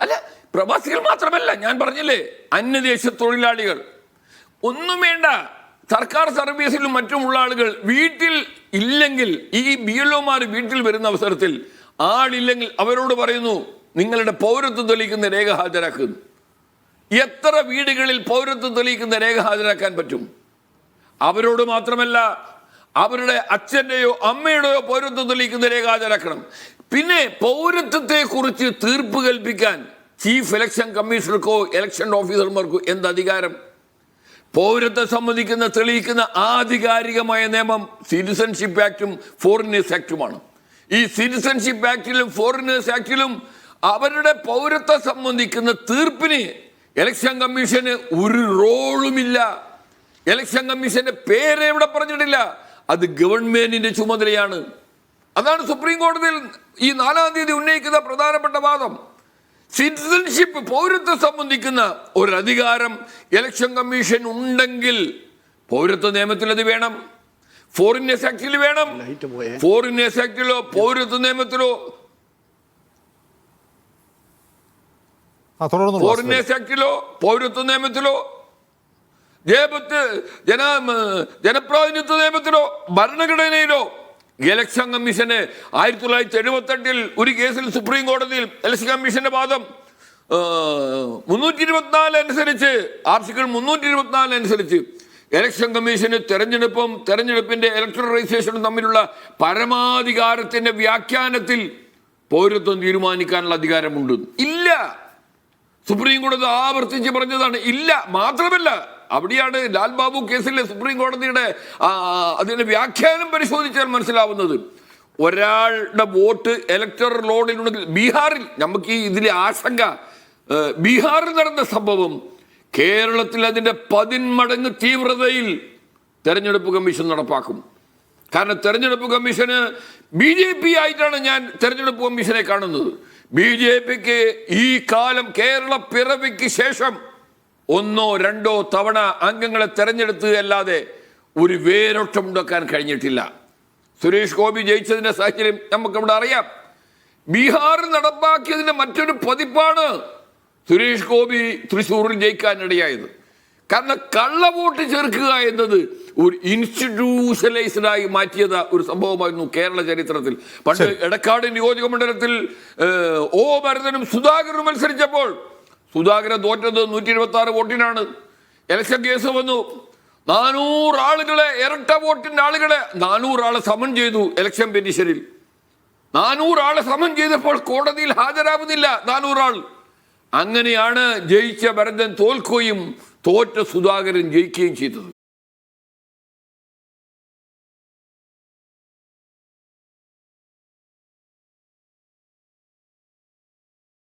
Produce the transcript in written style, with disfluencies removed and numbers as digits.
അല്ല, പ്രവാസികൾ മാത്രമല്ല, ഞാൻ പറഞ്ഞില്ലേ, അന്യദേശ തൊഴിലാളികൾ ഒന്നും വേണ്ട, സർക്കാർ സർവീസിലും മറ്റുമുള്ള ആളുകൾ വീട്ടിൽ ഇല്ലെങ്കിൽ, ഈ BLOമാർ വീട്ടിൽ വരുന്ന അവസരത്തിൽ ആളില്ലെങ്കിൽ അവരോട് പറയുന്നു നിങ്ങളുടെ പൗരത്വം തെളിയിക്കുന്ന രേഖ ഹാജരാക്കുന്നു. എത്ര വീടുകളിൽ പൗരത്വം തെളിയിക്കുന്ന രേഖ ഹാജരാക്കാൻ പറ്റും? അവരോട് മാത്രമല്ല, അവരുടെ അച്ഛൻ്റെയോ അമ്മയുടെയോ പൗരത്വം തെളിയിക്കുന്ന രേഖ ഹാജരാക്കണം. പിന്നെ പൗരത്വത്തെ കുറിച്ച് തീർപ്പ് കൽപ്പിക്കാൻ ചീഫ് ഇലക്ഷൻ കമ്മീഷണർക്കോ ഇലക്ഷൻ ഓഫീസർമാർക്കോ എന്ത് അധികാരം? പൗരത്വം സംബന്ധിക്കുന്ന തെളിയിക്കുന്ന ആധികാരികമായ നിയമം സിറ്റിസൺഷിപ്പ് ആക്ടും ഫോറിനേഴ്സ് ആക്ടുമാണ്. ഈ സിറ്റിസൺഷിപ്പ് ആക്ടിലും ഫോറിനേഴ്സ് ആക്ടിലും അവരുടെ പൗരത്വം സംബന്ധിക്കുന്ന തീർപ്പിന് ഇലക്ഷൻ കമ്മീഷന് ഒരു റോളുമില്ല. ഇലക്ഷൻ കമ്മീഷന്റെ പേര് എവിടെ പറഞ്ഞിട്ടില്ല. അത് ഗവൺമെന്റിന്റെ ചുമതലയാണ്. അതാണ് സുപ്രീം കോടതിയിൽ ഈ 4-ാം തീയതി ഉന്നയിക്കുന്ന പ്രധാനപ്പെട്ട വാദം. സിറ്റിസൺഷിപ്പ്, പൗരത്വം സംബന്ധിക്കുന്ന ഒരു അധികാരം ഇലക്ഷൻ കമ്മീഷൻ ഉണ്ടെങ്കിൽ പൗരത്വ നിയമത്തിൽ അത് വേണം, ഫോറിനേഴ്സ് ആക്ടിൽ വേണം. ഫോറിനേഴ്സ് ആക്ടിലോ പൗരത്വ നിയമത്തിലോ ഫോറിനേഴ്സ് ആക്ടിലോ പൗരത്വ നിയമത്തിലോ ജനപ്രാതിനിധ്യ നിയമത്തിലോ ഭരണഘടനയിലോ ഇലക്ഷൻ കമ്മീഷന് 1978 ഒരു കേസിൽ സുപ്രീം കോടതിയിൽ ഇലക്ഷൻ കമ്മീഷന്റെ വാദം 324 അനുസരിച്ച്, ആർട്ടിക്കിൾ 324 അനുസരിച്ച് ഇലക്ഷൻ കമ്മീഷന് തെരഞ്ഞെടുപ്പിന്റെ ഇലക്ടറൽ രജിസ്ട്രേഷനും തമ്മിലുള്ള പരമാധികാരത്തിന്റെ വ്യാഖ്യാനത്തിൽ പൗരത്വം തീരുമാനിക്കാനുള്ള അധികാരമുണ്ട്. ഇല്ല, സുപ്രീം കോടതി ആവർത്തിച്ച് പറഞ്ഞതാണ്. ഇല്ല, മാത്രമല്ല അവിടെയാണ് ലാൽ ബാബു കേസിലെ സുപ്രീം കോടതിയുടെ അതിന്റെ വ്യാഖ്യാനം പരിശോധിച്ചാൽ മനസ്സിലാവുന്നത്. ഒരാളുടെ വോട്ട് ഇലക്ടറൽ റോളിലുണ്ടെങ്കിൽ, ബീഹാറിൽ നമുക്ക് ഈ ഇതിലെ ആശങ്ക, ബീഹാറിൽ നടന്ന സംഭവം കേരളത്തിൽ അതിന്റെ 10 മടങ്ങ് തീവ്രതയിൽ തെരഞ്ഞെടുപ്പ് കമ്മീഷൻ നടപ്പാക്കും. കാരണം തെരഞ്ഞെടുപ്പ് കമ്മീഷന് BJP ആയിട്ടാണ് ഞാൻ തെരഞ്ഞെടുപ്പ് കമ്മീഷനെ കാണുന്നത്. BJPക്ക് ഈ കാലം കേരള പിറവിക്ക് ശേഷം 1-2 തവണ അംഗങ്ങളെ തെരഞ്ഞെടുത്തതല്ലാതെ ഒരു വേരോട്ടം ഉണ്ടാക്കാൻ കഴിഞ്ഞിട്ടില്ല. സുരേഷ് ഗോപി ജയിച്ചതിന്റെ സാഹചര്യം നമുക്കിവിടെ അറിയാം. ബീഹാറിൽ നടപ്പാക്കിയതിന്റെ മറ്റൊരു പതിപ്പാണ് സുരേഷ് ഗോപി തൃശ്ശൂരിൽ ജയിക്കാനിടയായത്. കാരണം കള്ളവോട്ട് ചേർക്കുക എന്നത് ഒരു ഇൻസ്റ്റിറ്റ്യൂഷനലൈസ്ഡ് ആയി മാറ്റിയത് ഒരു സംഭവമായിരുന്നു കേരള ചരിത്രത്തിൽ. പണ്ട് എടക്കാട് നിയോജക മണ്ഡലത്തിൽ O ഭരതനും സുധാകരനും മത്സരിച്ചപ്പോൾ സുധാകരൻ തോറ്റത് 126 വോട്ടിനാണ്. ഇലക്ഷൻ കേസ് വന്നു. 400 ആളുകളെ, ഇരട്ട വോട്ടിന്റെ ആളുകളെ 400 ആളെ സമൻ ചെയ്തു. ഇലക്ഷൻ പെറ്റീഷനിൽ 400 ആളെ സമൻ ചെയ്തപ്പോൾ കോടതിയിൽ ഹാജരാകുന്നില്ല 400 ആൾ. അങ്ങനെയാണ് ജയിച്ച ഭരതൻ തോൽക്കുകയും തോറ്റ സുധാകരൻ ജയിക്കുകയും ചെയ്തത്.